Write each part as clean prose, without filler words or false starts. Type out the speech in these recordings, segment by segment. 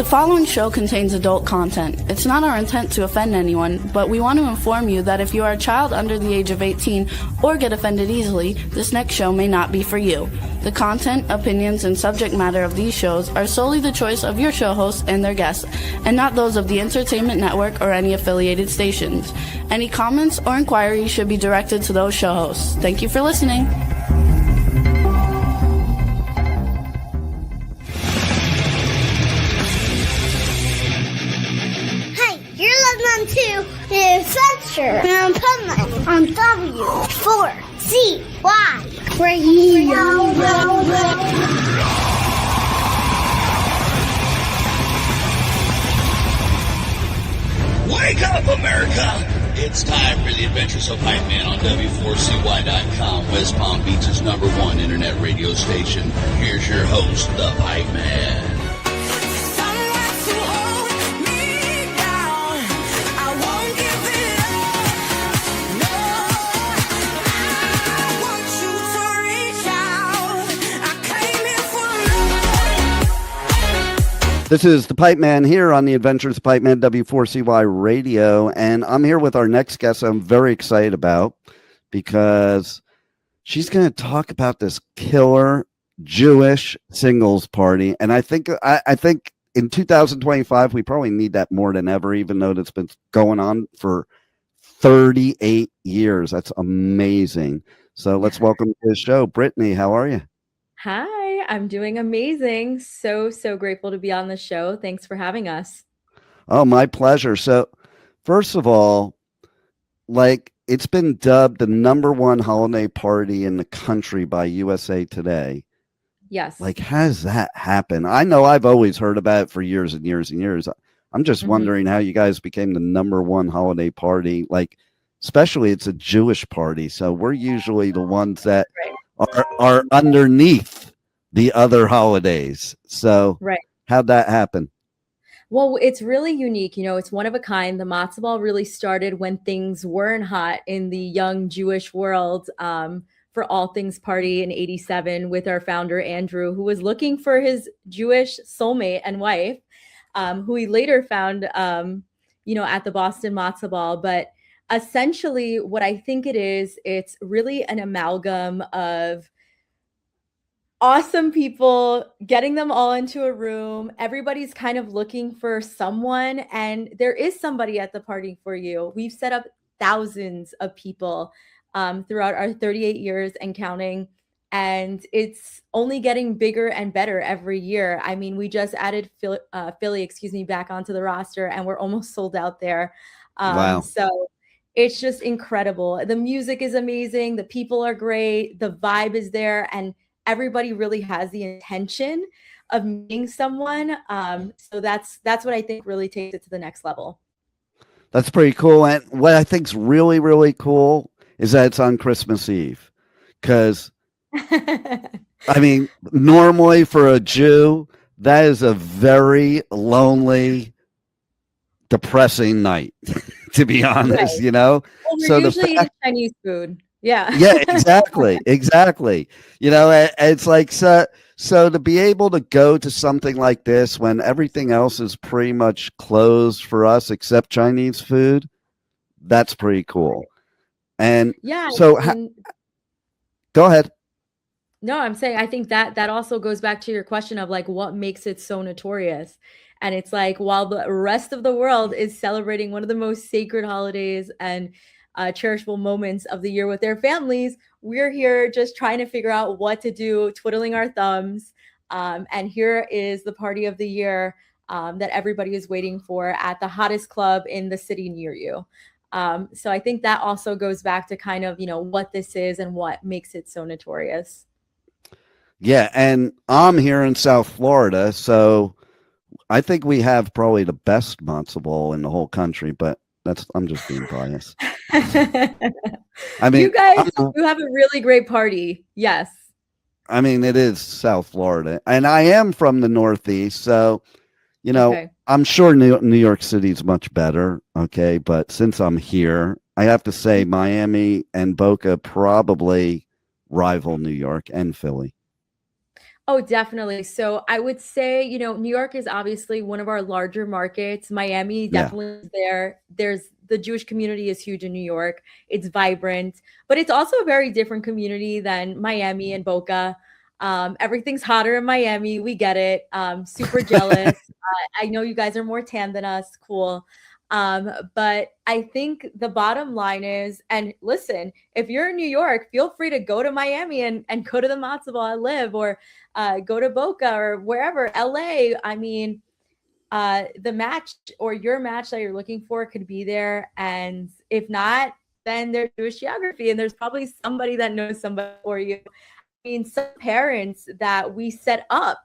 The following show contains adult content. It's not our intent to offend anyone, but we want to inform you that if you are a child under the age of 18 or get offended easily, this next show may not be for you. The content, opinions, and subject matter of these shows are solely the choice of your show hosts and their guests, and not those of the Entertainment Network or any affiliated stations. Any comments or inquiries should be directed to those show hosts. Thank you for listening. To the Adventures of Pipeman on W4CY Radio. Wake up, America! It's time for the Adventures of Pipeman on W4CY.com, West Palm Beach's #1 internet radio station. Here's your host, the Pipeman. This is the Pipeman here on the Adventures of Pipeman W4CY Radio, and I'm here with our next guest I'm very excited about because she's going to talk about this killer Jewish singles party, and I think in 2025 we probably need that more than ever, even though it's been going on for 38 years. That's amazing. So let's welcome to the show, Brittany. How are you? Hi, I'm doing amazing. So grateful to be on the show. Thanks for having us. Oh, my pleasure. So, first of all, it's been dubbed the #1 holiday party in the country by USA Today. Yes. How does that happen? I know I've always heard about it for years and years and years. I'm just wondering how you guys became the #1 holiday party. Especially it's a Jewish party. So we're usually the ones that are underneath the other holidays. So how'd that happen? Well, it's really unique. It's one of a kind. The MATZOBALL really started when things weren't hot in the young Jewish world for All Things Party in '87 with our founder, Andrew, who was looking for his Jewish soulmate and wife, who he later found, at the Boston MATZOBALL. But essentially what I think it's really an amalgam of awesome people, getting them all into a room. Everybody's kind of looking for someone, and there is somebody at the party for you. We've set up thousands of people throughout our 38 years and counting, and it's only getting bigger and better every year. I mean, we just added Philly, back onto the roster, and we're almost sold out there. Wow. So it's just incredible. The music is amazing. The people are great. The vibe is there, and everybody really has the intention of meeting someone. So that's what I think really takes it to the next level. That's pretty cool. And what I think's really, really cool is that it's on Christmas Eve. Because, I mean, normally for a Jew, that is a very lonely, depressing night, to be honest, Well, we're so usually eating Chinese food. Yeah. Yeah, exactly. It's like, so to be able to go to something like this when everything else is pretty much closed for us except Chinese food, that's pretty cool. And yeah, so go ahead. No, I'm saying, I think that also goes back to your question of what makes it so notorious. And it's while the rest of the world is celebrating one of the most sacred holidays and cherishable moments of the year with their families, we're here just trying to figure out what to do, twiddling our thumbs. And here is the party of the year that everybody is waiting for at the hottest club in the city near you. So I think that also goes back to kind of, what this is and what makes it so notorious. Yeah. And I'm here in South Florida, so I think we have probably the best matzo ball in the whole country, but I'm just being biased. I mean, you guys you have a really great party. Yes. I mean, it is South Florida, and I am from the Northeast, so I'm sure New York City is much better. Okay, but since I'm here, I have to say Miami and Boca probably rival New York and Philly. Oh, definitely. So I would say, New York is obviously one of our larger markets. Miami Yeah. definitely is there. There's the Jewish community is huge in New York. It's vibrant, but it's also a very different community than Miami and Boca. Everything's hotter in Miami. We get it. Super jealous. I know you guys are more tan than us. Cool. But I think the bottom line is, and listen, if you're in New York, feel free to go to Miami and go to the Matzo Ball I live, or go to Boca or wherever, LA. I mean, the match or your match that you're looking for could be there. And if not, then there's Jewish geography, and there's probably somebody that knows somebody for you. I mean, some parents that we set up,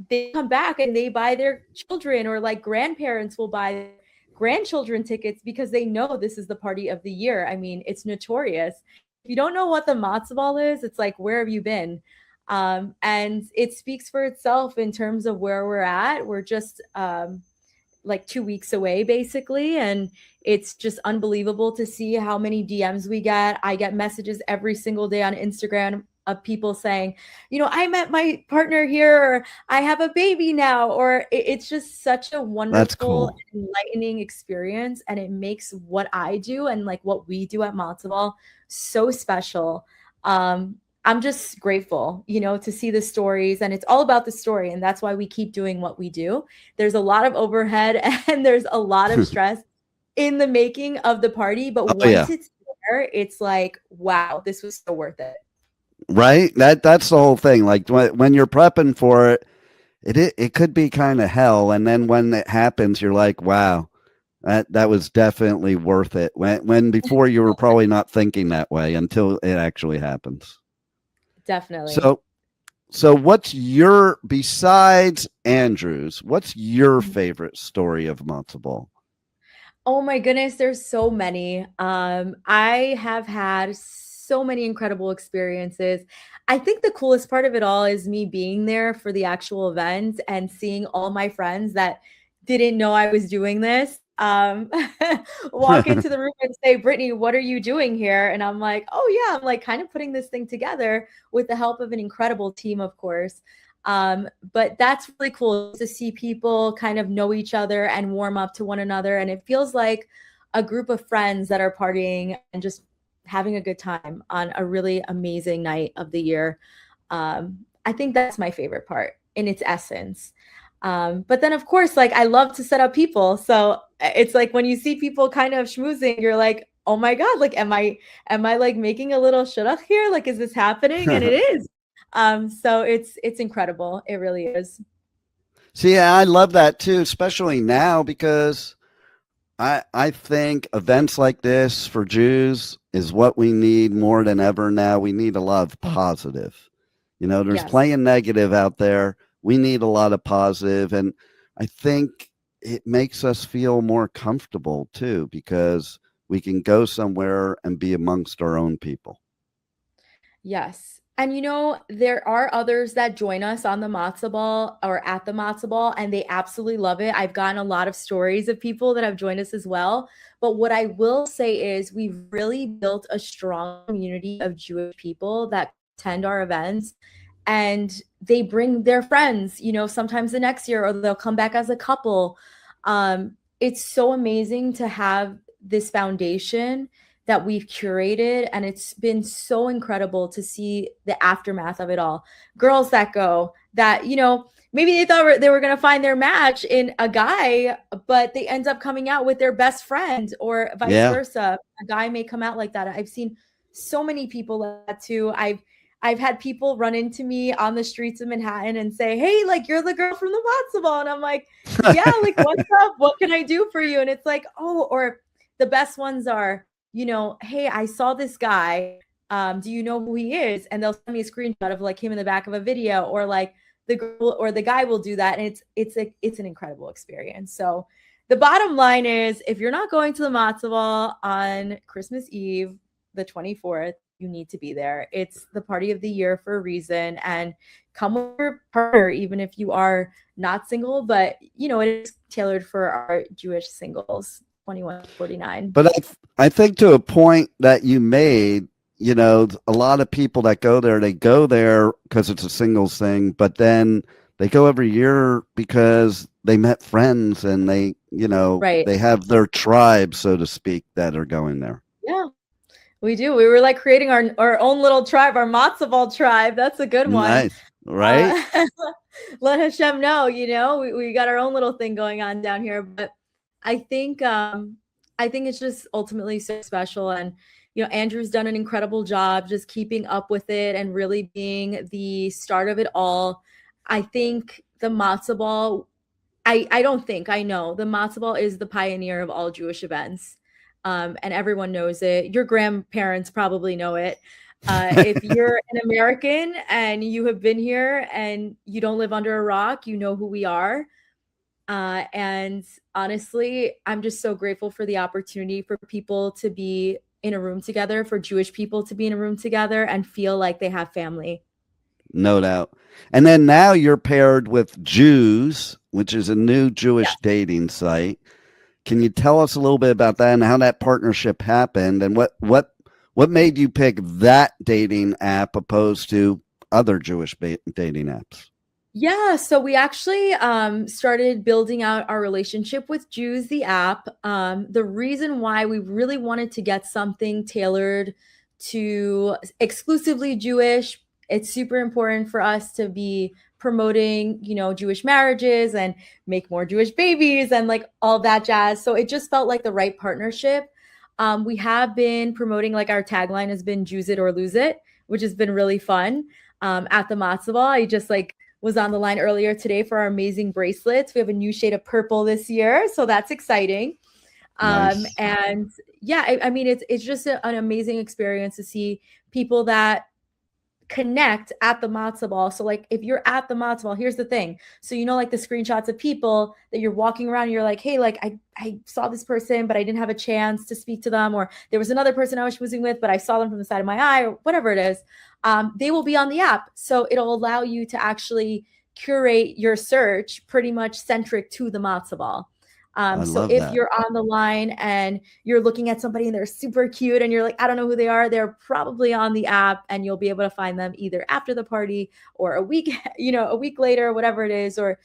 they come back and they buy their children, or like grandparents will buy grandchildren tickets because they know this is the party of the year. I mean, it's notorious. If you don't know what the matzo ball is, it's like, where have you been? And it speaks for itself in terms of where we're at. We're just like 2 weeks away, basically. And it's just unbelievable to see how many DMs we get. I get messages every single day on Instagram of people saying, I met my partner here, or I have a baby now, or it's just such a That's wonderful, cool. enlightening experience. And it makes what I do and like what we do at Matzo Ball so special. I'm just grateful, to see the stories, and it's all about the story. And that's why we keep doing what we do. There's a lot of overhead and there's a lot of stress in the making of the party. But Oh once yeah. it's there, it's like, wow, this was so worth it. Right. That's the whole thing. Like when you're prepping for it, it could be kind of hell, and then when it happens, you're like, wow, that was definitely worth it. When before you were probably not thinking that way until it actually happens. Definitely. So what's your, besides Andrew's, what's your favorite story of matzo ball? Oh my goodness, there's so many. I have had so many incredible experiences. I think the coolest part of it all is me being there for the actual event and seeing all my friends that didn't know I was doing this. Walk into the room and say, Brittany, what are you doing here? And I'm like, oh yeah, I'm like kind of putting this thing together with the help of an incredible team, of course. But that's really cool to see people kind of know each other and warm up to one another. And it feels like a group of friends that are partying and just having a good time on a really amazing night of the year. I think that's my favorite part in its essence. But then of course, like I love to set up people. So it's like when you see people kind of schmoozing, you're like, oh my God, like, am I like making a little shidduch here? Like, is this happening? And it is. So it's incredible. It really is. See, I love that too, especially now because I think events like this for Jews is what we need more than ever now. We need a lot of positive. There's Yes. plenty of negative out there. We need a lot of positive, and I think it makes us feel more comfortable too because we can go somewhere and be amongst our own people. Yes. And there are others that join us on the matzo ball or at the matzo ball, and they absolutely love it. I've gotten a lot of stories of people that have joined us as well. But what I will say is we've really built a strong community of Jewish people that attend our events, and they bring their friends, sometimes the next year, or they'll come back as a couple. It's so amazing to have this foundation that we've curated, and it's been so incredible to see the aftermath of it all. Girls that go that, maybe they thought they were going to find their match in a guy, but they end up coming out with their best friend, or vice versa. A guy may come out like that. I've seen so many people like that too. I've had people run into me on the streets of Manhattan and say, hey, like, you're the girl from the matzo ball. And I'm like, yeah, like, what's up? What can I do for you? And it's like, oh, or the best ones are, hey, I saw this guy. Do you know who he is? And they'll send me a screenshot of like him in the back of a video, or like the girl or the guy will do that. And it's an incredible experience. So the bottom line is, if you're not going to the matzo ball on Christmas Eve, the 24th, you need to be there. It's the party of the year for a reason, and come with your partner, even if you are not single, but it is tailored for our Jewish singles, 21 to 49. But I think to a point that you made, you know, a lot of people that go there, they go there because it's a singles thing, but then they go every year because they met friends and they, you know, Right. they have their tribe, so to speak, that are going there. Yeah, we do. We were like creating our own little tribe, our matzo ball tribe. That's a good one. Nice, right? Let Hashem know, you know, we got our own little thing going on down here. But I think it's just ultimately so special. And, you know, Andrew's done an incredible job just keeping up with it and really being the start of it all. I think the matzo ball, I don't think, I know the matzo ball is the pioneer of all Jewish events. And everyone knows it. Your grandparents probably know it. If you're an American and you have been here and you don't live under a rock, you know who we are. And honestly, I'm just so grateful for the opportunity for people to be in a room together, for Jewish people to be in a room together and feel like they have family. No doubt. And then now you're paired with Jewzz, which is a new Jewish dating site. Can you tell us a little bit about that and how that partnership happened and what made you pick that dating app opposed to other Jewish dating apps? Yeah, so we actually started building out our relationship with Jewzz, the app. The reason why we really wanted to get something tailored to exclusively Jewish, it's super important for us to be promoting, you know, Jewish marriages and make more Jewish babies and like all that jazz. So it just felt like the right partnership. We have been promoting, like our tagline has been "Jewzz it or lose it," which has been really fun. At the matzo ball, I just like was on the line earlier today for our amazing bracelets. We have a new shade of purple this year, so that's exciting. Nice. And yeah, I mean, it's just an amazing experience to see people that connect at the matzo ball. So like if you're at the matzo ball, here's the thing. So, you know, like the screenshots of people that you're walking around and you're like, hey, like I saw this person, but I didn't have a chance to speak to them. Or there was another person I was schmoozing with, but I saw them from the side of my eye or whatever it is. They will be on the app. So it'll allow you to actually curate your search pretty much centric to the matzo ball. So if you're on the line and you're looking at somebody and they're super cute and you're like, I don't know who they are, they're probably on the app and you'll be able to find them either after the party or a week, you know, a week later, whatever it is, or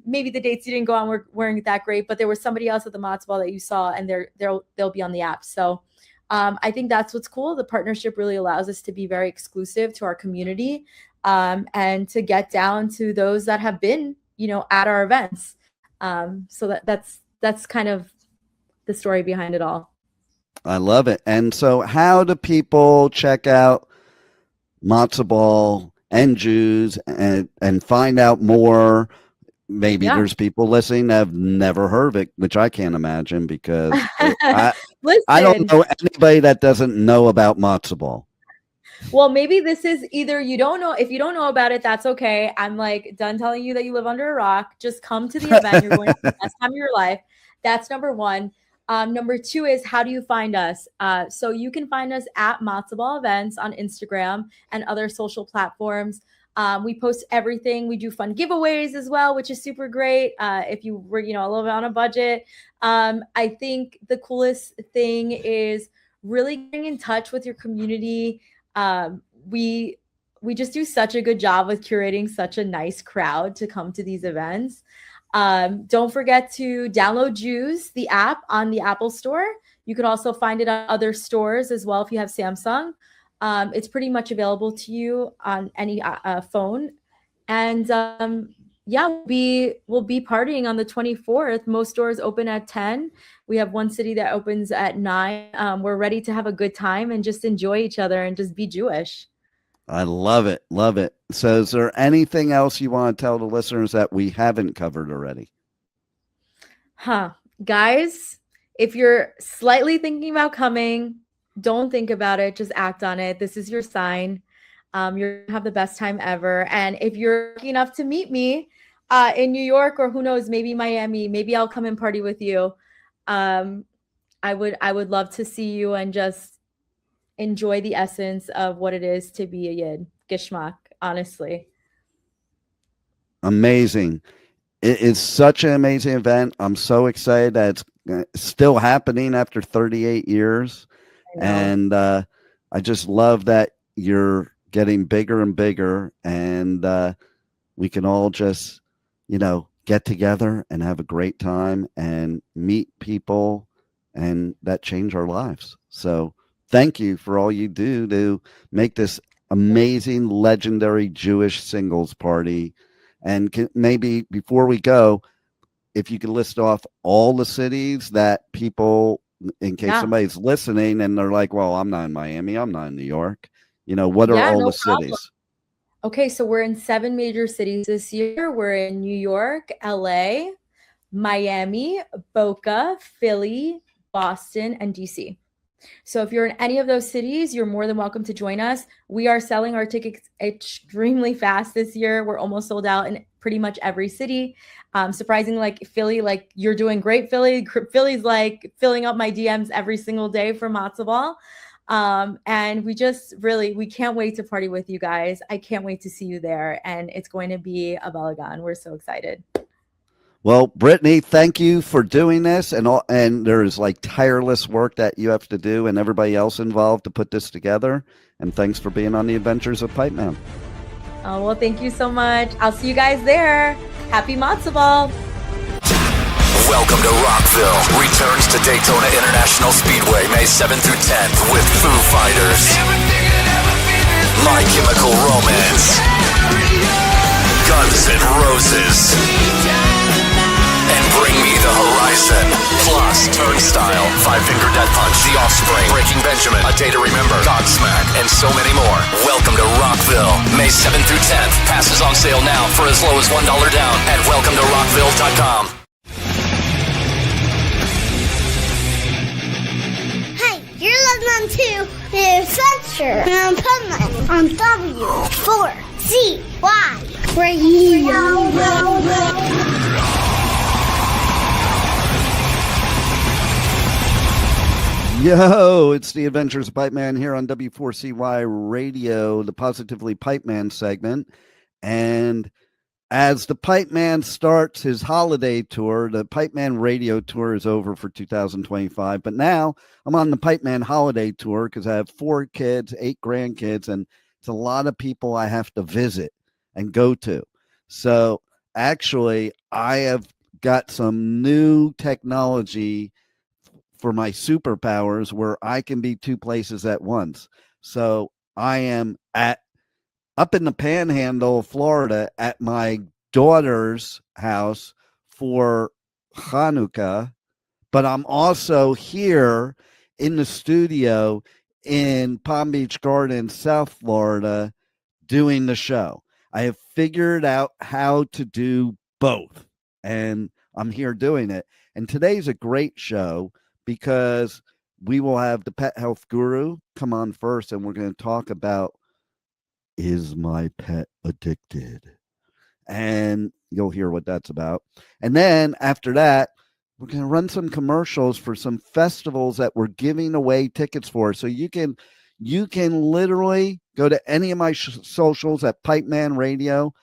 maybe the dates you didn't go on weren't that great, but there was somebody else at the matzo ball that you saw and they'll be on the app. So I think that's what's cool. The partnership really allows us to be very exclusive to our community and to get down to those that have been, you know, at our events. So that's kind of the story behind it all. I love it. And so how do people check out MATZOBALL and Jewzz and find out more? Maybe there's people listening that have never heard of it, which I can't imagine because I don't know anybody that doesn't know about MATZOBALL. Well, maybe this is either you don't know. If you don't know about it, that's okay. I'm like done telling you that you live under a rock. Just come to the event. You're going to have the best time of your life. That's number one. Number two is, how do you find us? So you can find us at MATZOBALL Events on Instagram and other social platforms. We post everything. We do fun giveaways as well, which is super great. If you were, you know, a little bit on a budget. I think the coolest thing is really getting in touch with your community. We just do such a good job with curating such a nice crowd to come to these events. Don't forget to download Jewzz, the app, on the Apple Store. You could also find it on other stores as well if you have Samsung. It's pretty much available to you on any phone. And yeah, we'll be partying on the 24th. Most stores open at 10. We have one city that opens at 9. We're ready to have a good time and just enjoy each other and just be Jewish. I love it. Love it. So is there anything else you want to tell the listeners that we haven't covered already? Guys, if you're slightly thinking about coming, don't think about it. Just act on it. This is your sign. You're going to have the best time ever. And if you're lucky enough to meet me in New York, or who knows, maybe Miami, maybe I'll come and party with you. I would love to see you and just enjoy the essence of what it is to be a Yid. Geschmack, honestly. Amazing. It is such an amazing event. I'm so excited that it's still happening after 38 years. And I just love that you're getting bigger and bigger, and we can all just, get together and have a great time and meet people and that change our lives. So thank you for all you do to make this amazing, legendary Jewish singles party. And maybe before we go, if you could list off all the cities that people, in case Yeah. somebody's listening and they're like, well, I'm not in Miami, I'm not in New York. What are Yeah, all no the problem. cities? Okay, so we're in 7 major cities this year. We're in New York, LA, Miami, Boca, Philly, Boston, and DC. So if you're in any of those cities, you're more than welcome to join us. We are selling our tickets extremely fast this year. We're almost sold out in pretty much every city. Surprisingly, like Philly, like you're doing great, Philly. Philly's like filling up my DMs every single day for MATZOBALL. And we can't wait to party with you guys. I can't wait to see you there. And it's going to be a balagan. We're so excited. Well, Brittany, thank you for doing this, and there's like tireless work that you have to do and everybody else involved to put this together. And thanks for being on the Adventures of Pipeman. Oh, well, thank you so much. I'll see you guys there. Happy MATZOBALL. Welcome to Rockville. Returns to Daytona International Speedway May 7th through 10th with Foo Fighters, My Chemical Romance, Guns N' Roses, and Bring Me the Horizon. Plus, Turnstile, Five Finger Death Punch, The Offspring, Breaking Benjamin, A Day to Remember, Godsmack, and so many more. Welcome to Rockville, May 7th through 10th. Passes on sale now for as low as $1 down at welcometorockville.com. You're listening to The Adventures of Pipeman on W4CY Radio. Yo, it's the Adventures of Pipeman here on W4CY Radio, the Positively Pipeman segment. And as the Pipeman starts his holiday tour, the Pipeman radio tour is over for 2025. But now I'm on the Pipeman holiday tour because I have 4 kids, 8 grandkids, and it's a lot of people I have to visit and go to. So actually, I have got some new technology for my superpowers where I can be 2 places at once. So I am up in the Panhandle of Florida at my daughter's house for Hanukkah, but I'm also here in the studio in Palm Beach Gardens, South Florida, doing the show. I have figured out how to do both, and I'm here doing it. And today's a great show because we will have the pet health guru come on first, and we're going to talk about, is my pet addicted? And you'll hear what that's about. And then after that, we're going to run some commercials for some festivals that we're giving away tickets for. So you can literally go to any of my socials at Pipeman Radio.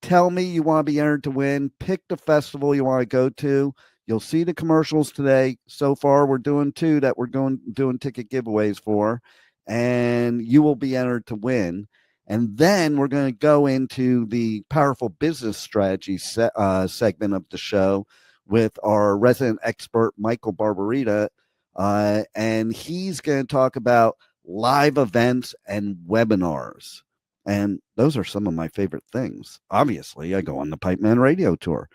Tell me you want to be entered to win. Pick the festival you want to go to. You'll see the commercials today. So far, we're doing 2 that we're doing ticket giveaways for, and you will be entered to win. And then we're going to go into the powerful business strategy segment of the show with our resident expert, Michael Barbarita. And he's going to talk about live events and webinars. And those are some of my favorite things. Obviously, I go on the Pipeman radio tour.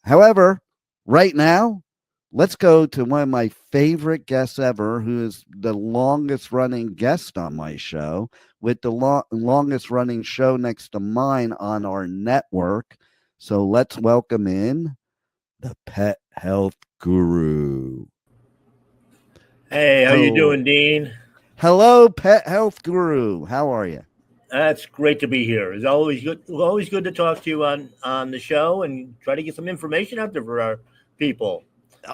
However, right now, let's go to one of my favorite guests ever, who is the longest running guest on my show, with the longest running show next to mine on our network. So let's welcome in the pet health guru. Hey, how you doing, Dean? Hello, pet health guru. How are you? That's great to be here. It's always good to talk to you on the show and try to get some information out there for our people.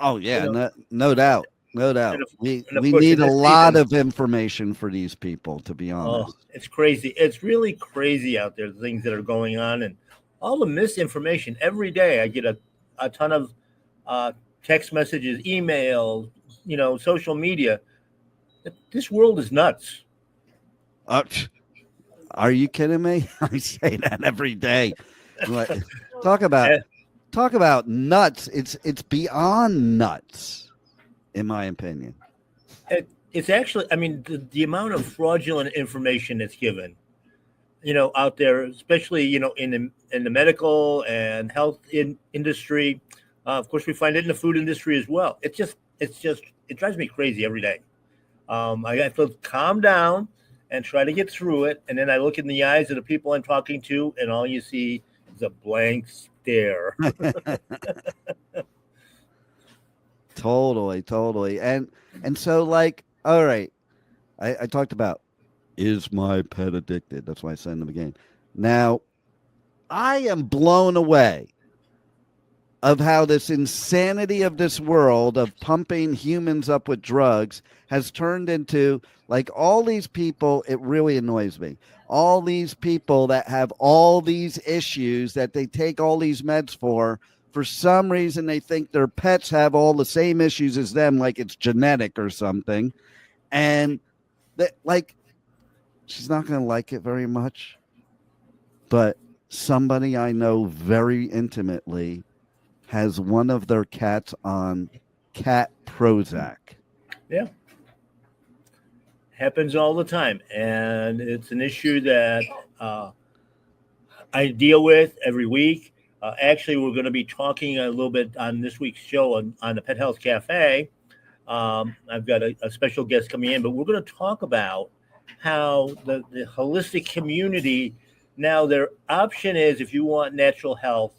Oh yeah, no doubt. We course, need a lot of information for these people, to be honest. It's crazy. It's really crazy out there, the things that are going on and all the misinformation. Every day I get a ton of text messages, emails, social media. This world is nuts. Are you kidding me? I say that every day. Like, talk about nuts. It's beyond nuts, in my opinion. It's actually, I mean, the amount of fraudulent information that's given, out there, especially, in the medical and health industry. Of course, we find it in the food industry as well. It drives me crazy every day. I have to calm down and try to get through it. And then I look in the eyes of the people I'm talking to, and all you see is a blank stare. Totally. And so, like, all right, I talked about, is my pet addicted? That's why I send them again. Now, I am blown away of how this insanity of this world of pumping humans up with drugs has turned into, like, all these people. It really annoys me. All these people that have all these issues that they take all these meds for some reason, they think their pets have all the same issues as them, like it's genetic or something. And that, like, she's not going to like it very much, but somebody I know very intimately has one of their cats on cat Prozac. Yeah. Happens all the time. And it's an issue that I deal with every week. Actually, we're going to be talking a little bit on this week's show on the Pet Health Cafe. I've got a special guest coming in, but we're going to talk about how the holistic community, now their option is, if you want natural health,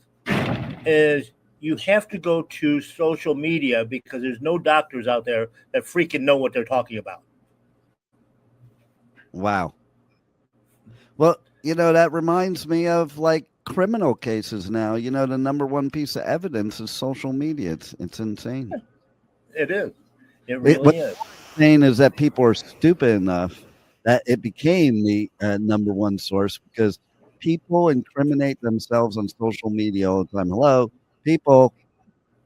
is you have to go to social media because there's no doctors out there that freaking know what they're talking about. Wow. Well, that reminds me of, like, criminal cases now. The number one piece of evidence is social media. It's insane. It is. It really is. What's insane is that people are stupid enough that it became the number one source, because people incriminate themselves on social media all the time. Hello, people.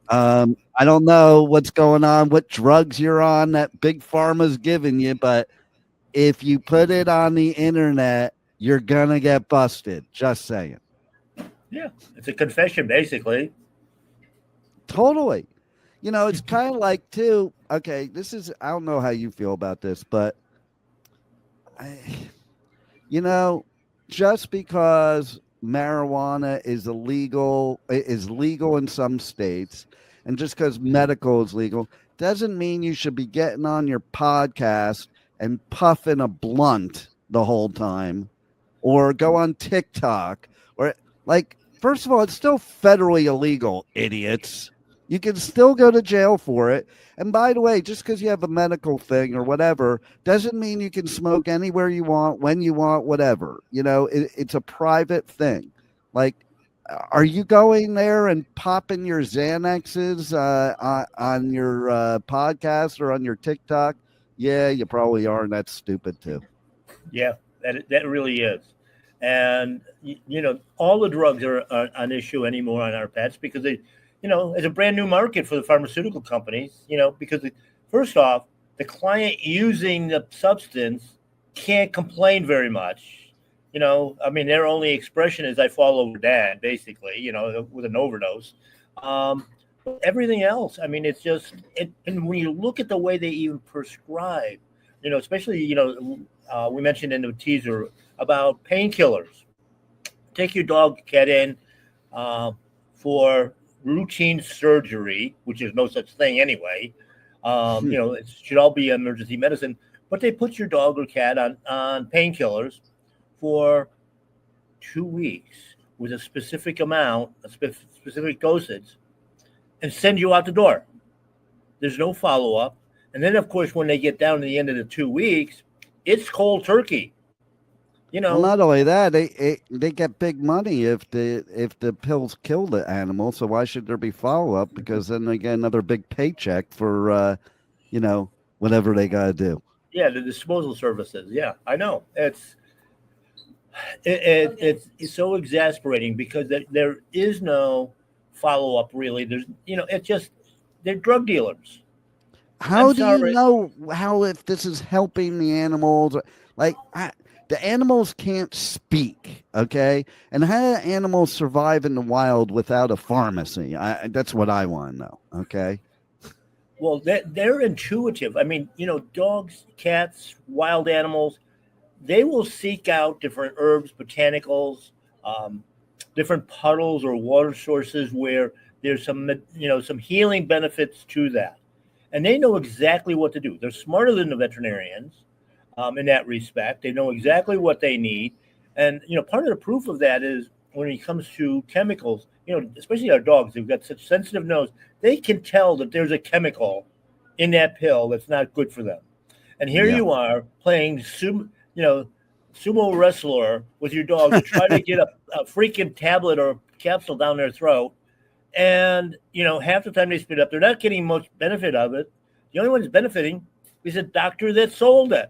I don't know what's going on, what drugs you're on that Big Pharma's giving you, but if you put it on the internet, you're going to get busted. Just saying. Yeah, it's a confession, basically. Totally. It's kind of like, too, okay, I don't know how you feel about this, but just because marijuana is legal in some states, and just because medical is legal, doesn't mean you should be getting on your podcast and puffing a blunt the whole time, or go on TikTok, or, like, first of all, it's still federally illegal, idiots. You can still go to jail for it. And by the way, just because you have a medical thing or whatever doesn't mean you can smoke anywhere you want, when you want, whatever. It's a private thing. Like, are you going there and popping your Xanaxes on your podcast or on your TikTok? Yeah, you probably are, and that's stupid too. Yeah, that really is. And, all the drugs are an issue anymore on our pets because it's a brand new market for the pharmaceutical companies, because first off, the client using the substance can't complain very much. I mean, their only expression is, I fall over dead, basically, with an overdose. Everything else, I mean, it's just, and when you look at the way they even prescribe, especially, we mentioned in the teaser about painkillers. Take your dog, cat in for routine surgery, which is no such thing anyway. It should all be emergency medicine, but they put your dog or cat on painkillers for 2 weeks with a specific amount, a specific dosage, and send you out the door. There's no follow-up. And then, of course, when they get down to the end of the 2 weeks, it's cold turkey. Well, not only that, they get big money if the pills kill the animal. So why should there be follow-up? Because then they get another big paycheck for, whatever they got to do. Yeah, the disposal services. Yeah, I know. It's so exasperating because there is no follow-up, really. There's, it's just, they're drug dealers. how do you sorry. know how if this is helping the animals? Like the animals can't speak, okay? And how do animals survive in the wild without a pharmacy? That's what I want to know, okay? Well, they're intuitive. I mean, dogs, cats, wild animals, they will seek out different herbs, botanicals, um, different puddles or water sources where there's some healing benefits to that, and they know exactly what to do. They're smarter than the veterinarians in that respect. They know exactly what they need, and part of the proof of that is when it comes to chemicals. Especially our dogs, they've got such sensitive nose. They can tell that there's a chemical in that pill that's not good for them. And here Yeah. you are playing sumo wrestler with your dog to try to get a freaking tablet or capsule down their throat. And, half the time they spit up, they're not getting much benefit of it. The only one that's benefiting is the doctor that sold it.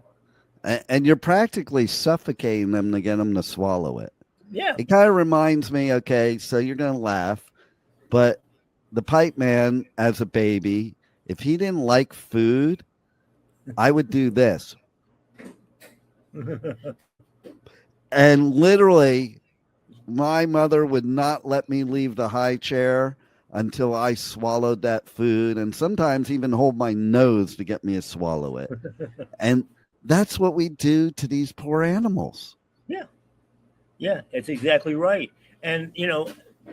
And you're practically suffocating them to get them to swallow it. Yeah. It kind of reminds me, okay, so you're going to laugh, but the pipe man as a baby, if he didn't like food, I would do this. And literally, my mother would not let me leave the high chair until I swallowed that food, and sometimes even hold my nose to get me to swallow it. And that's what we do to these poor animals. Yeah. Yeah, it's exactly right. And,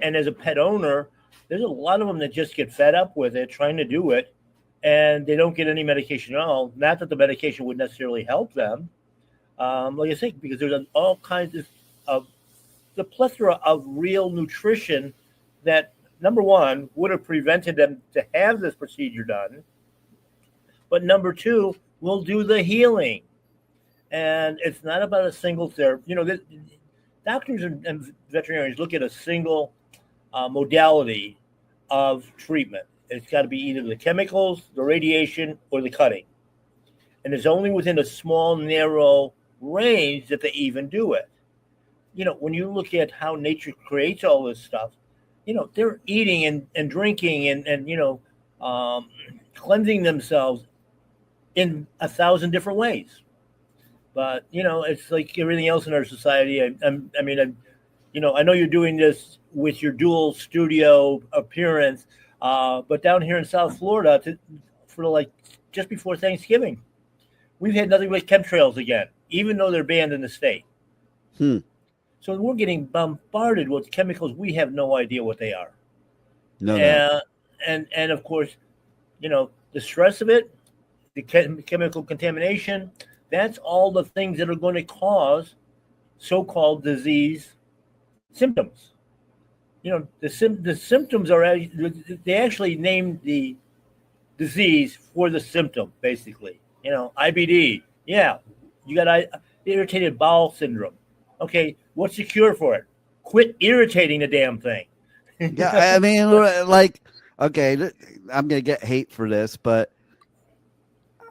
and as a pet owner, there's a lot of them that just get fed up with it, trying to do it, and they don't get any medication at all. Not that the medication would necessarily help them, like I say, because there's all kinds of the plethora of real nutrition that, number one, would have prevented them to have this procedure done, but number two, will do the healing. And it's not about a single therapy. Doctors and veterinarians look at a single modality of treatment. It's got to be either the chemicals, the radiation, or the cutting. And it's only within a small, narrow range that they even do it. When you look at how nature creates all this stuff, they're eating and drinking and cleansing themselves in 1,000 different ways. But, it's like everything else in our society. I know you're doing this with your dual studio appearance, but down here in South Florida, for just before Thanksgiving, we've had nothing but chemtrails again, even though they're banned in the state. So we're getting bombarded with chemicals. We have no idea what they are. No. And of course, the stress of it, the chemical contamination, that's all the things that are going to cause so-called disease symptoms. The symptoms are, they actually named the disease for the symptom, basically. IBD. Yeah, you got irritated bowel syndrome. Okay, what's the cure for it? Quit irritating the damn thing. Yeah, I mean, okay, I'm going to get hate for this, but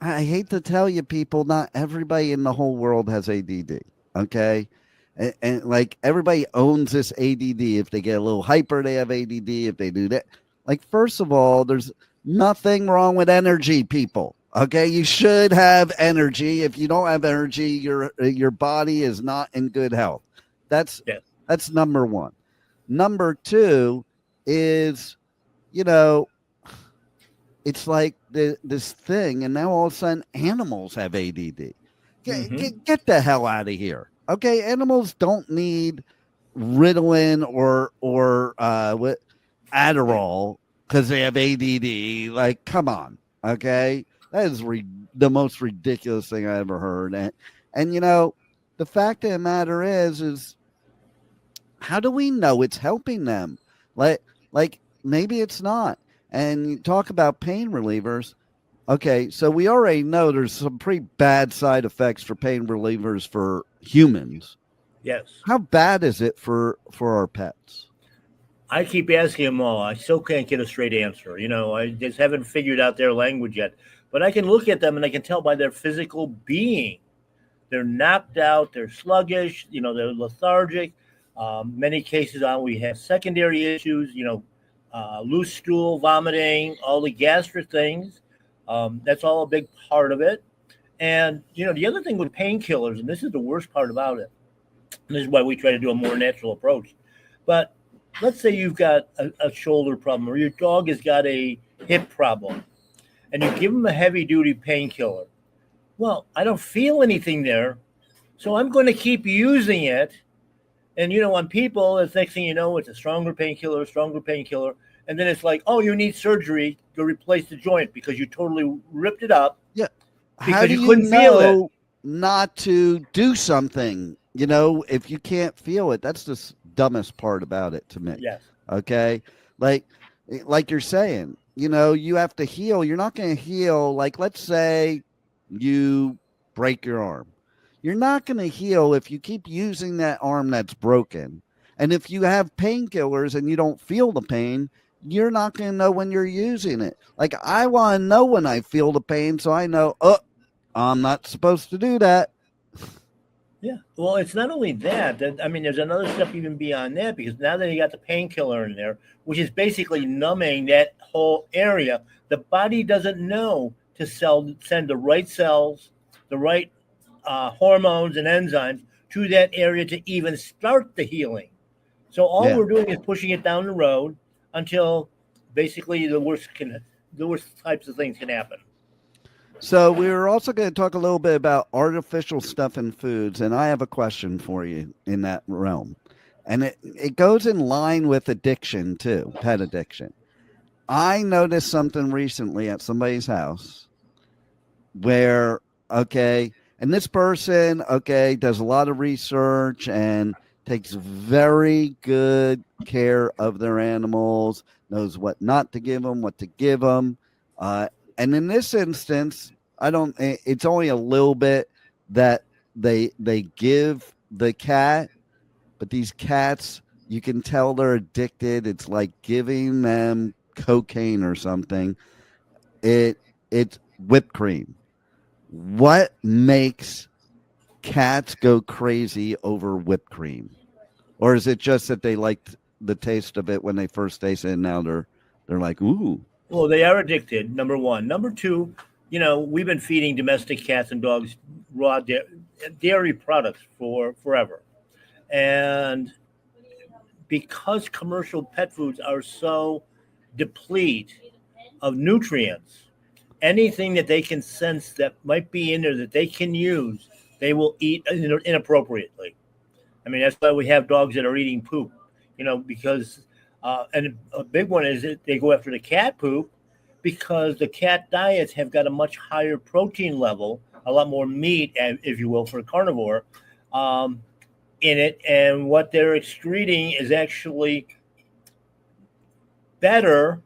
I hate to tell you people, not everybody in the whole world has ADD, okay? And everybody owns this ADD. If they get a little hyper, they have ADD. If they do that, first of all, there's nothing wrong with energy, people. Okay, you should have energy. If you don't have energy, your body is not in good health. That's number one. Number two is, it's like this thing, and now all of a sudden animals have ADD. Get the hell out of here. Okay, animals don't need Ritalin or Adderall because they have ADD. Come on. Okay, that is the most ridiculous thing I ever heard. And the fact of the matter is how do we know it's helping them? Maybe it's not. And you talk about pain relievers. Okay, so we already know there's some pretty bad side effects for pain relievers for humans. Yes. How bad is it for our pets? I keep asking them all. I still can't get a straight answer. I just haven't figured out their language yet. But I can look at them and I can tell by their physical being. They're knocked out. They're sluggish. They're lethargic. Many cases we have secondary issues, loose stool, vomiting, all the gastric things. That's all a big part of it. And, the other thing with painkillers, and this is the worst part about it, and this is why we try to do a more natural approach. But let's say you've got a shoulder problem or your dog has got a hip problem and you give them a heavy-duty painkiller. Well, I don't feel anything there, so I'm going to keep using it. And, on people, the next thing you know, it's a stronger painkiller. And then it's like, oh, you need surgery to replace the joint because you totally ripped it up. Yeah. Because How do you couldn't feel it. Not to do something, if you can't feel it? That's the dumbest part about it to me. Yes. Okay. Like you're saying, you have to heal. You're not going to heal. Like, let's say you break your arm. You're not going to heal if you keep using that arm that's broken. And if you have painkillers and you don't feel the pain, you're not going to know when you're using it. Like, I want to know when I feel the pain so I know, I'm not supposed to do that. Yeah. Well, it's not only that. There's another step even beyond that, because now that you got the painkiller in there, which is basically numbing that whole area, the body doesn't know to send the right cells, the right hormones and enzymes to that area to even start the healing. So all we're doing is pushing it down the road until basically the worst types of things can happen. So we were also going to talk a little bit about artificial stuff in foods, and I have a question for you in that realm. And it goes in line with addiction too, pet addiction. I noticed something recently at somebody's house where, and this person, does a lot of research and takes very good care of their animals, knows what not to give them, what to give them. And in this instance, it's only a little bit that they give the cat, but these cats, you can tell they're addicted. It's like giving them cocaine or something. It's whipped cream. What makes cats go crazy over whipped cream? Or is it just that they liked the taste of it when they first tasted it, and now they're like, ooh? Well, they are addicted, number one. Number two, we've been feeding domestic cats and dogs raw dairy products for forever. And because commercial pet foods are so depleted of nutrients, anything that they can sense that might be in there that they can use, they will eat inappropriately. That's why we have dogs that are eating poop, because and a big one is that they go after the cat poop because the cat diets have got a much higher protein level, a lot more meat, if you will, for a carnivore in it. And what they're excreting is actually better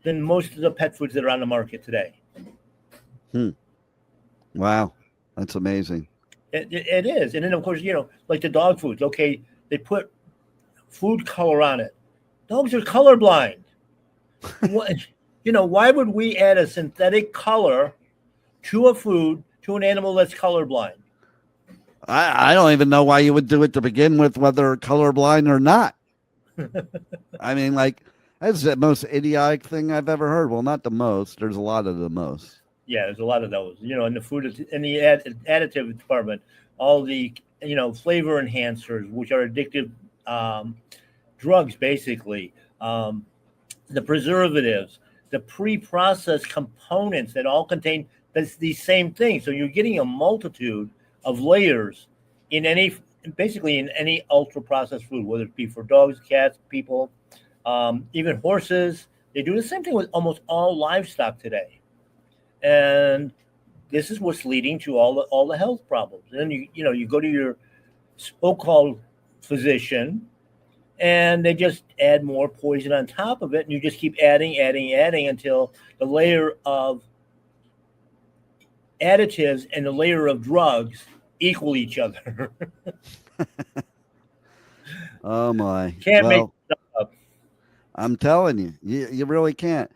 than most of the pet foods that are on the market today. Wow. That's amazing. It is. And then, of course, like the dog foods. Okay, they put food color on it. Dogs are colorblind. Why would we add a synthetic color to a food to an animal that's colorblind? I don't even know why you would do it to begin with, whether colorblind or not. That's the most idiotic thing I've ever heard. Well, not the most. There's a lot of the most. Yeah, there's a lot of those. In the food, in the additive department, all the flavor enhancers, which are addictive drugs, basically, the preservatives, the pre-processed components that all contain these same things. So you're getting a multitude of layers in any ultra-processed food, whether it be for dogs, cats, people, even horses. They do the same thing with almost all livestock today. And this is what's leading to all the health problems. And then you go to your so-called physician, and they just add more poison on top of it, and you just keep adding until the layer of additives and the layer of drugs equal each other. Oh my! Can't make stuff up. I'm telling you, you really can't.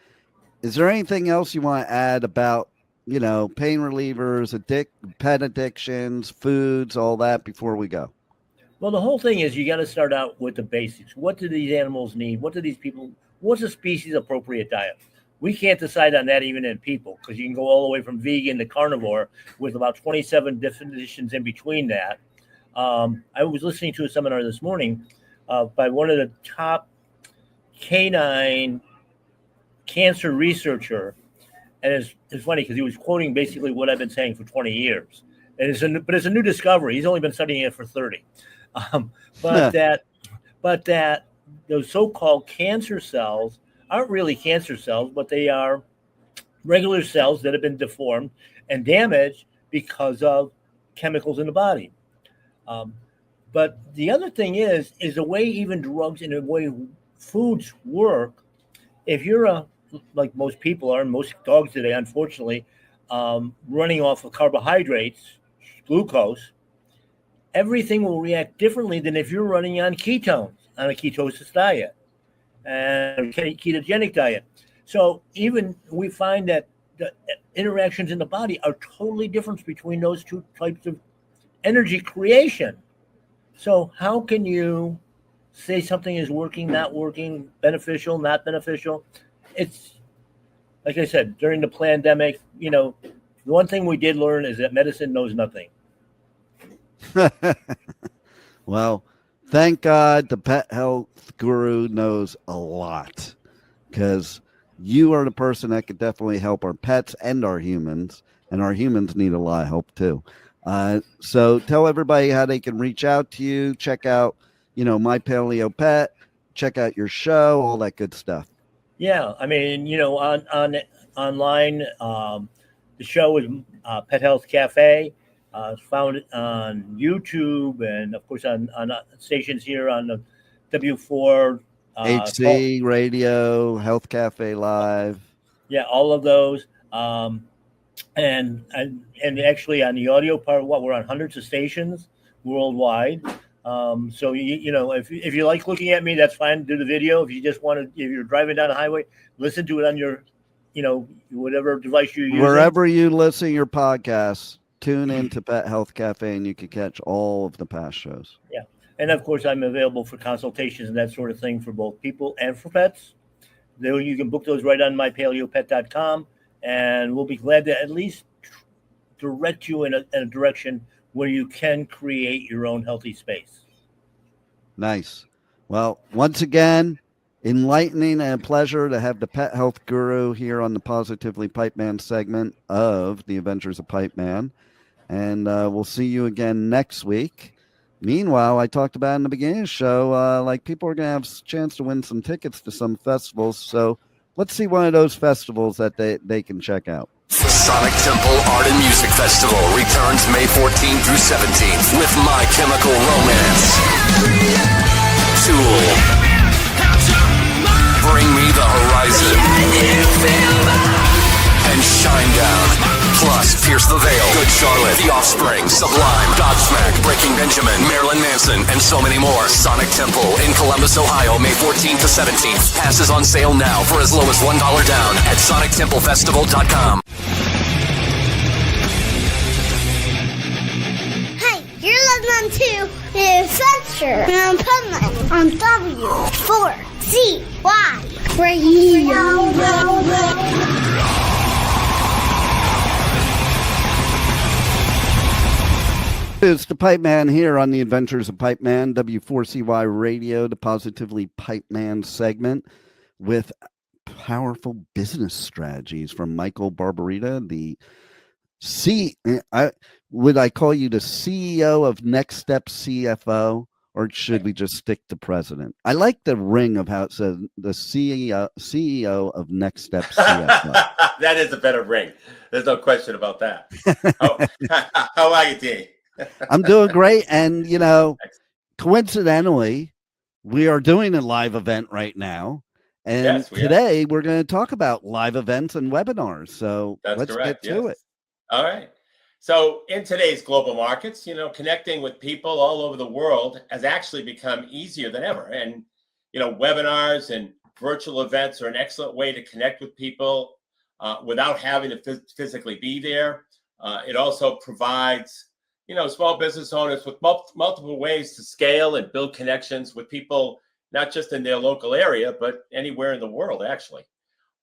Is there anything else you want to add about, pain relievers, pet addictions, foods, all that before we go? Well, the whole thing is you got to start out with the basics. What do these animals need? What's a species appropriate diet? We can't decide on that even in people, because you can go all the way from vegan to carnivore with about 27 definitions in between that. I was listening to a seminar this morning by one of the top canine cancer researcher, and it's funny because he was quoting basically what I've been saying for 20 years. And it's a new discovery. He's only been studying it for 30. But that those so-called cancer cells aren't really cancer cells, but they are regular cells that have been deformed and damaged because of chemicals in the body. But the other thing is the way even drugs and the way foods work. If you're like most people are, and most dogs today, unfortunately, running off of carbohydrates, glucose, everything will react differently than if you're running on ketones, on a ketosis diet and ketogenic diet. So even we find that the interactions in the body are totally different between those two types of energy creation. So how can you say something is working, not working, beneficial, not beneficial? It's like I said, during the pandemic, the one thing we did learn is that medicine knows nothing. Well, thank God the pet health guru knows a lot, because you are the person that could definitely help our pets and our humans, and our humans need a lot of help too. So tell everybody how they can reach out to you, check out, My Paleo Pet, check out your show, all that good stuff. Yeah, I mean, on online, the show is Pet Health Cafe. It's found on YouTube and, of course, on stations here on the W4. HC Radio, Health Cafe Live. Yeah, all of those. And actually on the audio part, we're on hundreds of stations worldwide. So if you like looking at me, that's fine. Do the video. If you just want to, if you're driving down the highway, listen to it on your, whatever device you're using. Wherever you listen to your podcasts, tune into Pet Health Cafe, and you can catch all of the past shows. Yeah, and of course, I'm available for consultations and that sort of thing for both people and for pets. You can book those right on mypaleopet.com, and we'll be glad to at least direct you in a direction where you can create your own healthy space. Nice. Well, once again, enlightening and a pleasure to have the pet health guru here on the Positively Pipeman segment of the Adventures of Pipeman. And we'll see you again next week. Meanwhile, I talked about in the beginning of the show, people are going to have a chance to win some tickets to some festivals. So let's see one of those festivals that they can check out. The Sonic Temple Art and Music Festival returns May 14th through 17th with My Chemical Romance, Tool, Bring Me the Horizon, and Shinedown. Plus, Pierce the Veil, Good Charlotte, The Offspring, Sublime, Godsmack, Breaking Benjamin, Marilyn Manson, and so many more. Sonic Temple in Columbus, Ohio, May 14th to 17th. Passes on sale now for as low as $1 down at sonictemplefestival.com. Hey, you're listening to The Adventures of Pipeman on W4CY Radio. It's the Pipeman here on the Adventures of Pipeman, W4CY Radio, the Positively Pipeman segment with powerful business strategies from Michael Barbarita, would I call you the CEO of Next Step CFO, or should we just stick to president? I like the ring of how it says the CEO of Next Step CFO. That is a better ring. There's no question about that. How are you, Dean? I'm doing great. And, coincidentally, we are doing a live event right now. And yes, today we're going to talk about live events and webinars. So let's get to it. All right. So in today's global markets, connecting with people all over the world has actually become easier than ever. And, webinars and virtual events are an excellent way to connect with people without having to physically be there. It also provides small business owners with multiple ways to scale and build connections with people, not just in their local area, but anywhere in the world, actually.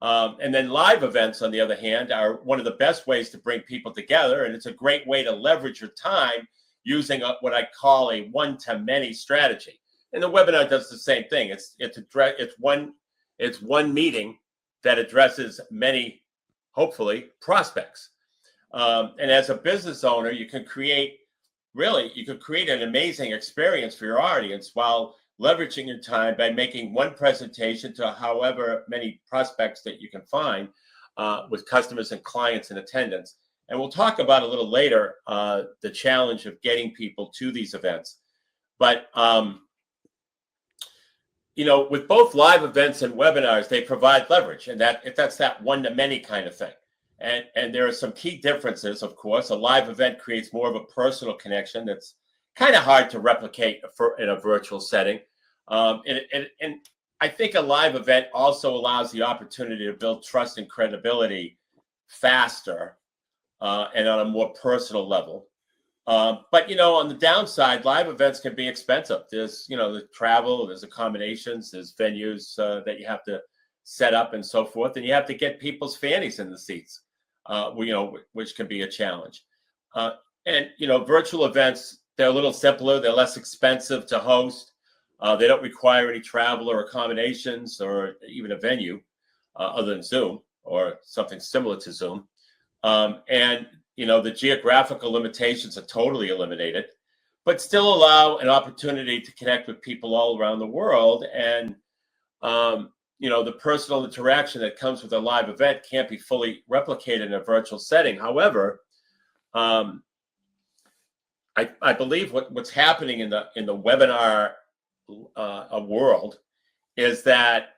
And then live events, on the other hand, are one of the best ways to bring people together. And it's a great way to leverage your time using what I call a one-to-many strategy. And the webinar does the same thing. It's one meeting that addresses many, hopefully, prospects. And as a business owner, you can create an amazing experience for your audience while leveraging your time by making one presentation to however many prospects that you can find with customers and clients in attendance. And we'll talk about a little later the challenge of getting people to these events. But with both live events and webinars, they provide leverage, and that's that one-to-many kind of thing. And there are some key differences, of course. A live event creates more of a personal connection that's kind of hard to replicate in a virtual setting. And I think a live event also allows the opportunity to build trust and credibility faster and on a more personal level. But on the downside, live events can be expensive. There's the travel, there's accommodations, there's venues that you have to set up and so forth, and you have to get people's fannies in the seats, which can be a challenge. And virtual events, they're a little simpler, they're less expensive to host. They don't require any travel or accommodations or even a venue other than Zoom or something similar to Zoom. And the geographical limitations are totally eliminated, but still allow an opportunity to connect with people all around the world. And, the personal interaction that comes with a live event can't be fully replicated in a virtual setting. However, I believe what's happening in the webinar world is that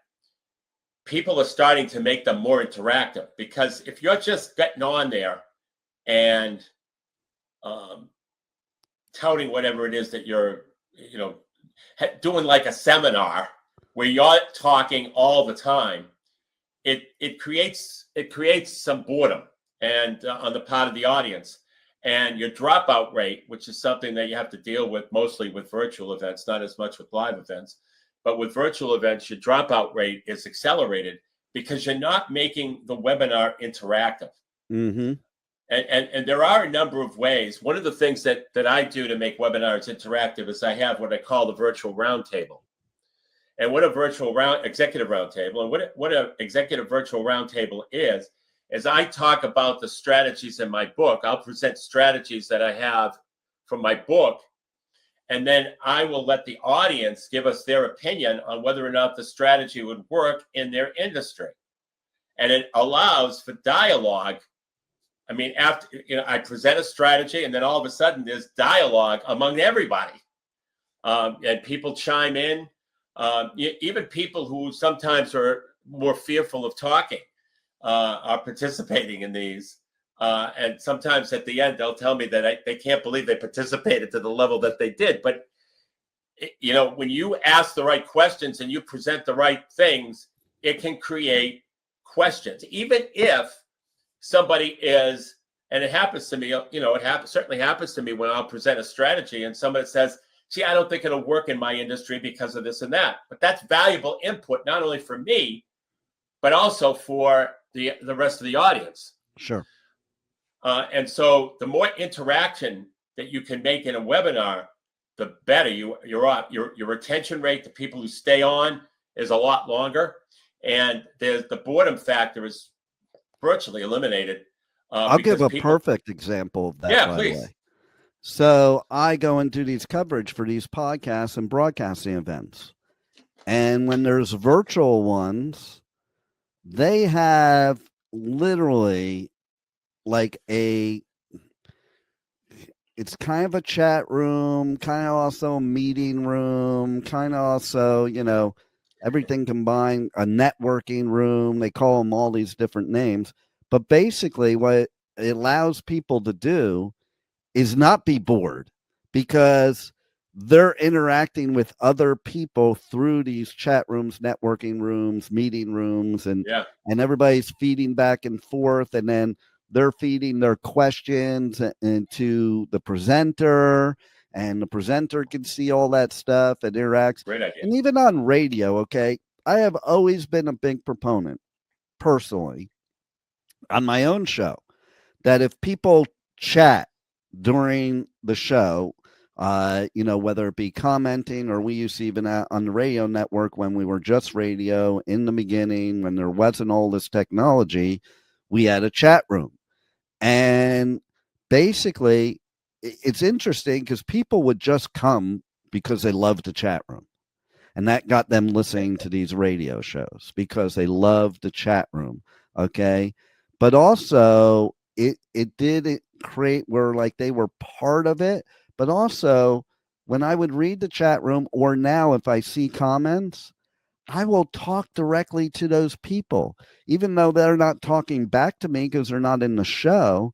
people are starting to make them more interactive, because if you're just getting on there and touting whatever it is that you're doing, like a seminar where you're talking all the time, it creates some boredom and on the part of the audience. And your dropout rate, which is something that you have to deal with mostly with virtual events, not as much with live events, but with virtual events, your dropout rate is accelerated because you're not making the webinar interactive. Mm-hmm. And there are a number of ways. One of the things that I do to make webinars interactive is I have what I call the virtual roundtable. And what a executive roundtable, and what an executive virtual roundtable is I talk about the strategies in my book. I'll present strategies that I have from my book, and then I will let the audience give us their opinion on whether or not the strategy would work in their industry. And it allows for dialogue. I mean, after I present a strategy, and then all of a sudden there's dialogue among everybody, and people chime in. Even people who sometimes are more fearful of talking are participating in these. And sometimes at the end, they'll tell me that they can't believe they participated to the level that they did. But, when you ask the right questions and you present the right things, it can create questions. Even if somebody is, and it happens to me, certainly happens to me when I'll present a strategy and somebody says, gee, I don't think it'll work in my industry because of this and that. But that's valuable input, not only for me, but also for the rest of the audience. Sure. And so the more interaction that you can make in a webinar, the better your retention rate, the people who stay on, is a lot longer. And the boredom factor is virtually eliminated. I'll give a perfect example of that. Yeah, by please. The way. So I go and do these coverage for these podcasts and broadcasting events. And when there's virtual ones, they have literally like it's kind of a chat room, kind of also a meeting room, kind of also, everything combined, a networking room. They call them all these different names. But basically what it allows people to do is not be bored, because they're interacting with other people through these chat rooms, networking rooms, meeting rooms, and everybody's feeding back and forth, and then they're feeding their questions into the presenter, and the presenter can see all that stuff and interacts. Great idea. And even on radio, okay, I have always been a big proponent personally on my own show that if people chat during the show, whether it be commenting, or we used to even on the radio network when we were just radio in the beginning, when there wasn't all this technology, we had a chat room. And basically, it's interesting because people would just come because they loved the chat room. And that got them listening to these radio shows because they loved the chat room. Okay. But also, it did create where like they were part of it. But also, when I would read the chat room, or now if I see comments, I will talk directly to those people, even though they're not talking back to me because they're not in the show.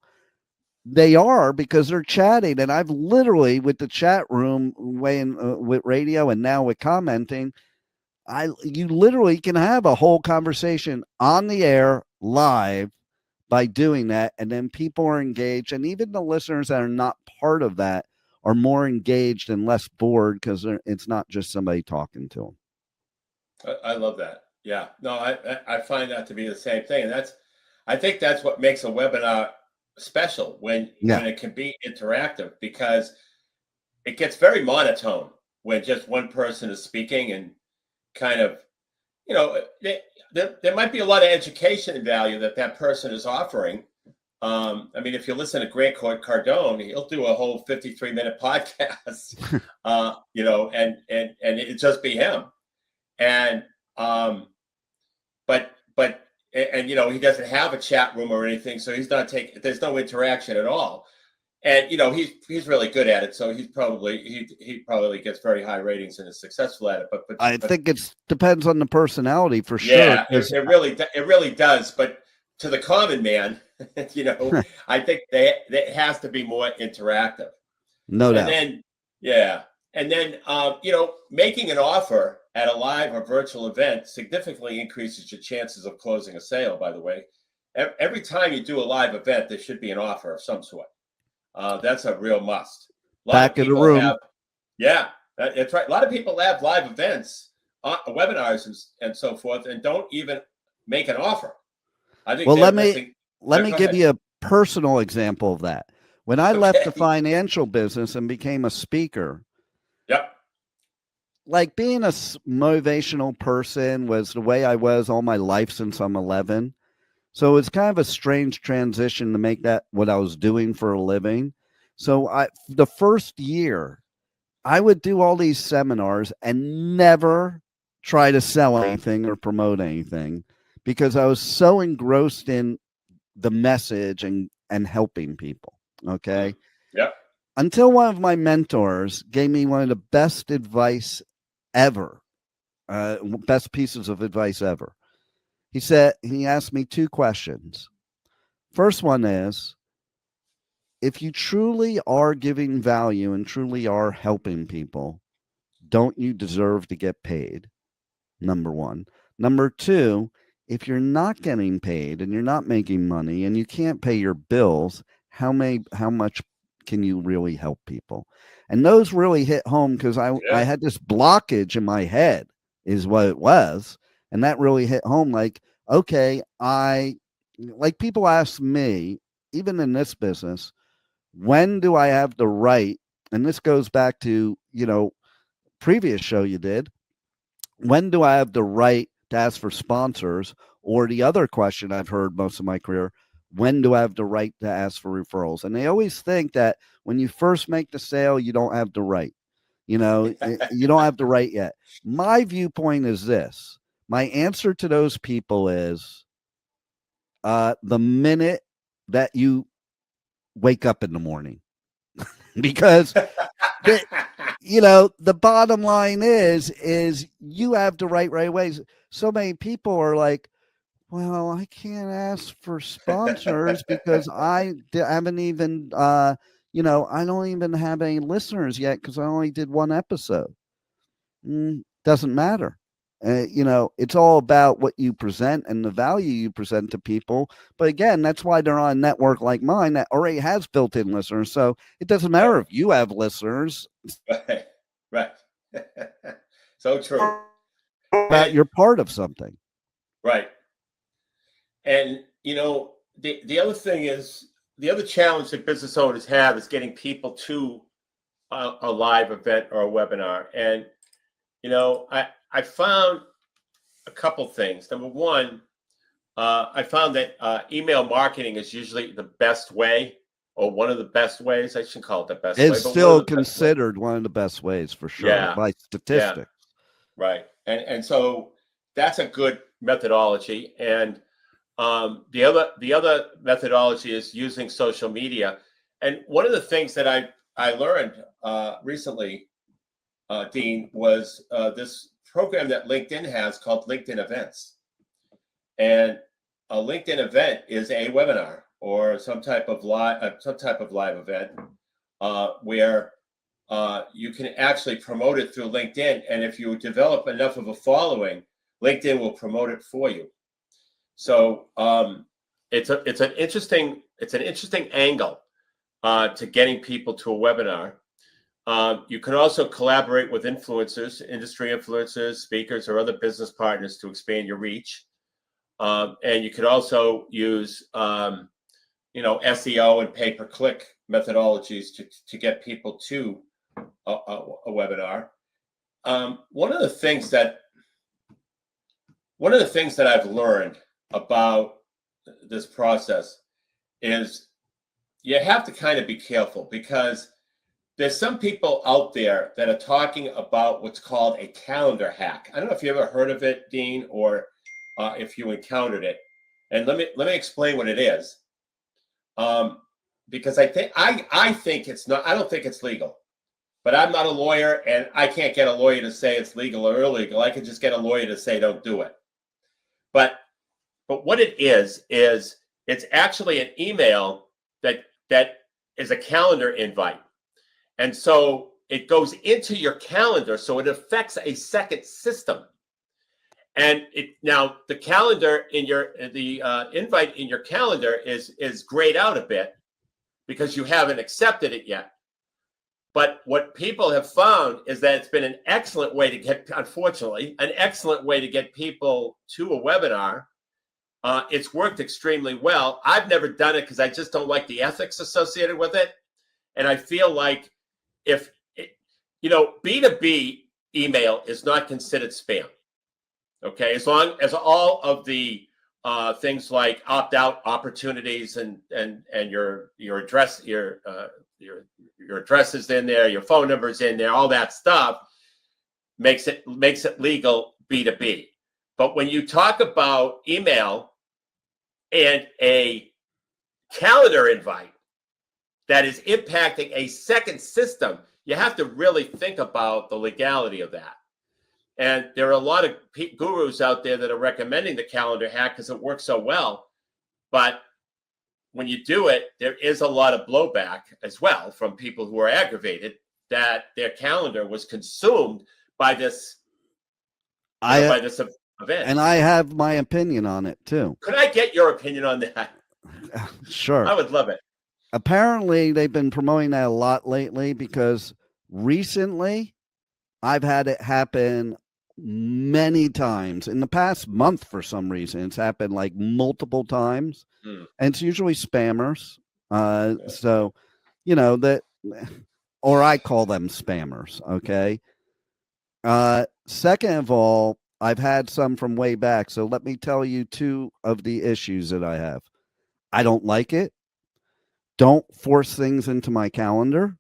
They are, because they're chatting. And I've literally, with the chat room, with radio and now with commenting, you literally can have a whole conversation on the air live by doing that. And then people are engaged. And even the listeners that are not part of that are more engaged and less bored because it's not just somebody talking to them. I love that. Yeah, no, I find that to be the same thing. And I think that's what makes a webinar special when it can be interactive, because it gets very monotone when just one person is speaking, and kind of, there might be a lot of education value that person is offering. I mean, if you listen to Grant Cardone, he'll do a whole 53-minute podcast, and it just be him. And he doesn't have a chat room or anything, so there's no interaction at all. And he's really good at it, so he probably gets very high ratings and is successful at it. But I think it depends on the personality for sure. Yeah, it really does. But to the common man, I think that has to be more interactive. No doubt. And then making an offer at a live or virtual event significantly increases your chances of closing a sale. By the way, every time you do a live event, there should be an offer of some sort. That's a real must. Back in the room. That's right. A lot of people have live events, webinars, and so forth, and don't even make an offer. I think. Well, let me give you a personal example of that. When I left the financial business and became a speaker. Yep. Like, being a motivational person was the way I was all my life since I'm 11. So it's kind of a strange transition to make that what I was doing for a living. So the first year, I would do all these seminars and never try to sell anything or promote anything, because I was so engrossed in the message and helping people. Okay. Yep. Until one of my mentors gave me one of the best advice ever, best pieces of advice ever. He asked me two questions. First one is, if you truly are giving value and truly are helping people, don't you deserve to get paid? Number one. Number two, if you're not getting paid and you're not making money and you can't pay your bills, how much can you really help people? And those really hit home, because I had this blockage in my head is what it was. And that really hit home. Like, okay, people ask me, even in this business, when do I have the right? And this goes back to, previous show you did. When do I have the right to ask for sponsors? Or the other question I've heard most of my career, when do I have the right to ask for referrals? And they always think that when you first make the sale, you don't have the right. You don't have the right yet. My viewpoint is this. My answer to those people is the minute that you wake up in the morning. Because the bottom line is you have the right away. So many people are like, well, I can't ask for sponsors because I haven't even, I don't even have any listeners yet because I only did one episode. Doesn't matter. It's all about what you present and the value you present to people. But again, that's why they're on a network like mine that already has built-in listeners. So it doesn't matter if you have listeners. Right. So true. But you're part of something. Right. And the other thing is, the other challenge that business owners have is getting people to a live event or a webinar. And I found a couple things. Number one, I found that email marketing is usually the best way, or one of the best ways. I shouldn't call it the best way. It's still considered one of the best ways for sure, by statistics. Yeah, right. And so that's a good methodology. And the other methodology is using social media. And one of the things that I learned recently, Dean, was this program that LinkedIn has called LinkedIn Events. And a LinkedIn event is a webinar or some type of live event where you can actually promote it through LinkedIn. And if you develop enough of a following, LinkedIn will promote it for you. So it's an interesting angle to getting people to a webinar. You can also collaborate with influencers, industry influencers, speakers, or other business partners to expand your reach. And you could also use SEO and pay-per-click methodologies to get people to a webinar. One of the things that I've learned about this process is you have to kind of be careful, because there's some people out there that are talking about what's called a calendar hack. I don't know if you ever heard of it, Dean, or if you encountered it. And let me explain what it is. Because I think it's not. I don't think it's legal. But I'm not a lawyer, and I can't get a lawyer to say it's legal or illegal. I can just get a lawyer to say don't do it. But what it is it's actually an email that is a calendar invite. And so it goes into your calendar, so it affects a second system. And now the calendar the invite in your calendar is grayed out a bit because you haven't accepted it yet. But what people have found is that it's been an excellent way to get people to a webinar. It's worked extremely well. I've never done it because I just don't like the ethics associated with it. And I feel like B2B email is not considered spam. Okay, as long as all of the things like opt-out opportunities and your address, your address is in there, your phone number is in there, all that stuff makes it legal B2B. But when you talk about email and a calendar invite that is impacting a second system, you have to really think about the legality of that. And there are a lot of gurus out there that are recommending the calendar hack because it works so well. But when you do it, there is a lot of blowback as well from people who are aggravated that their calendar was consumed by this event. And I have my opinion on it too. Could I get your opinion on that? Sure. I would love it. Apparently, they've been promoting that a lot lately because recently I've had it happen many times in the past month. For some reason, it's happened like multiple times, and it's usually spammers. So, that, or I call them spammers. Okay. Second of all, I've had some from way back. So let me tell you two of the issues that I have. I don't like it. Don't force things into my calendar.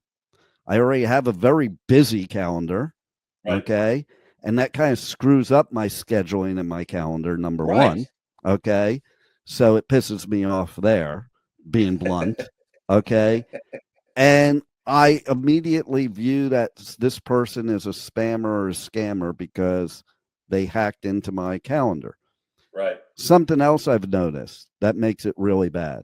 I already have a very busy calendar. Right. Okay. And that kind of screws up my scheduling in my calendar, number one. Okay. So it pisses me off there, being blunt. Okay. And I immediately view that this person is a spammer or a scammer because they hacked into my calendar. Right. Something else I've noticed that makes it really bad.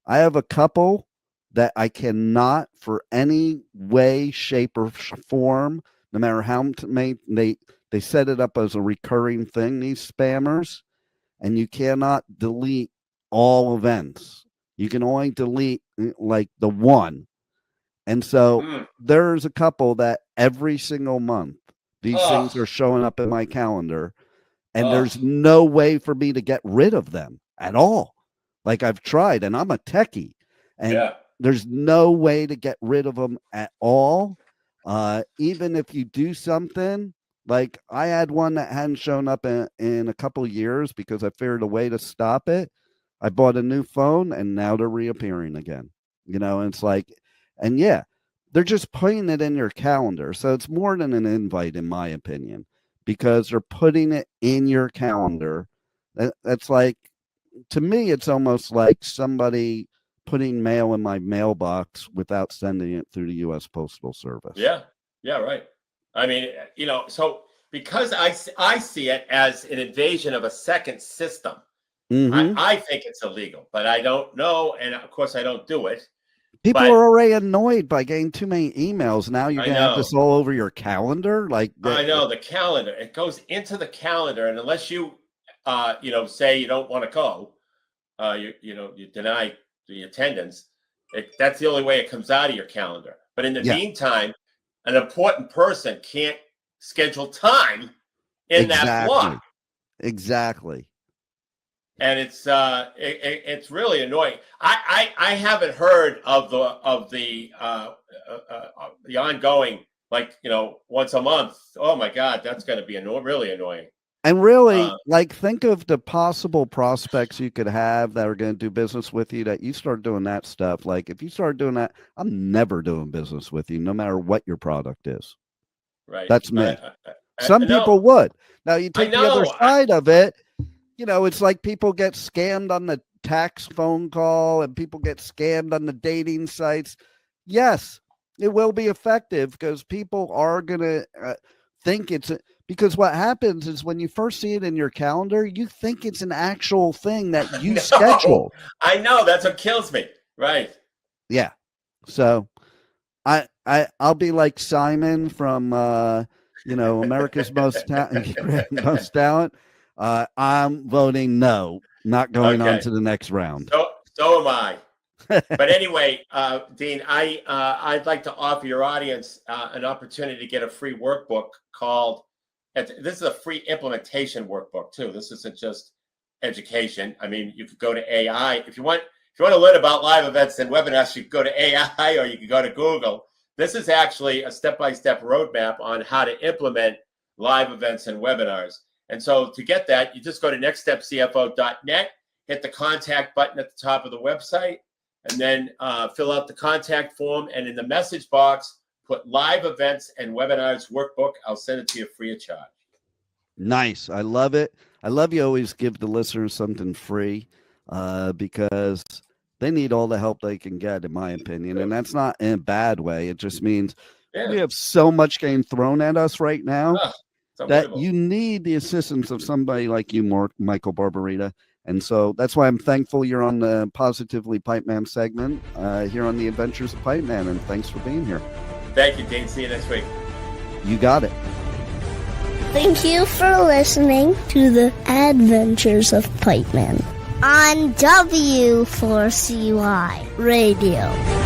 I have a couple that I cannot, for any way, shape, or form, no matter how they set it up as a recurring thing, these spammers, and you cannot delete all events. You can only delete like the one. And so there's a couple that every single month, these things are showing up in my calendar, and there's no way for me to get rid of them. at all. Like I've tried, and I'm a techie, and Yeah. there's no way to get rid of them at all. Even if you do something, like I had one that hadn't shown up in a couple of years because I figured a way to stop it. I bought a new phone, and now they're reappearing again. And it's like, and yeah, they're just putting it in your calendar. So it's more than an invite, in my opinion, because they're putting it in your calendar. That's like, to me, it's almost like somebody putting mail in my mailbox without sending it through the U.S. Postal Service. Yeah. Yeah. Right. I mean, so because I see it as an invasion of a second system, I think it's illegal, but I don't know. And of course I don't do it. People are already annoyed by getting too many emails. Now you're going to have this all over your calendar. I know the calendar, it goes into the calendar. And unless you, say you don't want to go, you deny the attendance. That's the only way it comes out of your calendar. But in the meantime, an important person can't schedule time in that block. Exactly. And it's really annoying. I haven't heard of the ongoing, once a month. Oh my God, that's going to be really annoying. And really, think of the possible prospects you could have that are going to do business with you, that you start doing that stuff. Like if you start doing that, I'm never doing business with you, no matter what your product is. Right. That's me. Some people would. Now you take the other side of it. It's like people get scammed on the tax phone call and people get scammed on the dating sites. Yes, it will be effective because people are going to think because what happens is when you first see it in your calendar, you think it's an actual thing that you schedule. I know. That's what kills me. Right. Yeah. So I'll be like Simon from, America's Most Talent. I'm voting no, not going on to the next round. So am I. But anyway, Dean, I'd like to offer your audience an opportunity to get a free workbook called. This is a free implementation workbook too. This isn't just education. I mean, you could go to AI if you want. If you want to learn about live events and webinars, you can go to AI or you can go to Google. This is actually a step-by-step roadmap on how to implement live events and webinars. And so to get that, you just go to nextstepcfo.net, hit the contact button at the top of the website, and then fill out the contact form. And in the message box, put live events and webinars workbook. I'll send it to you free of charge. Nice. I love it. I love you always give the listeners something free because they need all the help they can get, in my opinion. And that's not in a bad way. It just means we have so much getting thrown at us right now. That you need the assistance of somebody like you, Michael Barbarita. And so that's why I'm thankful you're on the Positively Pipeman segment here on the Adventures of Pipeman. And thanks for being here. Thank you, Dean. See you next week. You got it. Thank you for listening to the Adventures of Pipeman on W4CY Radio.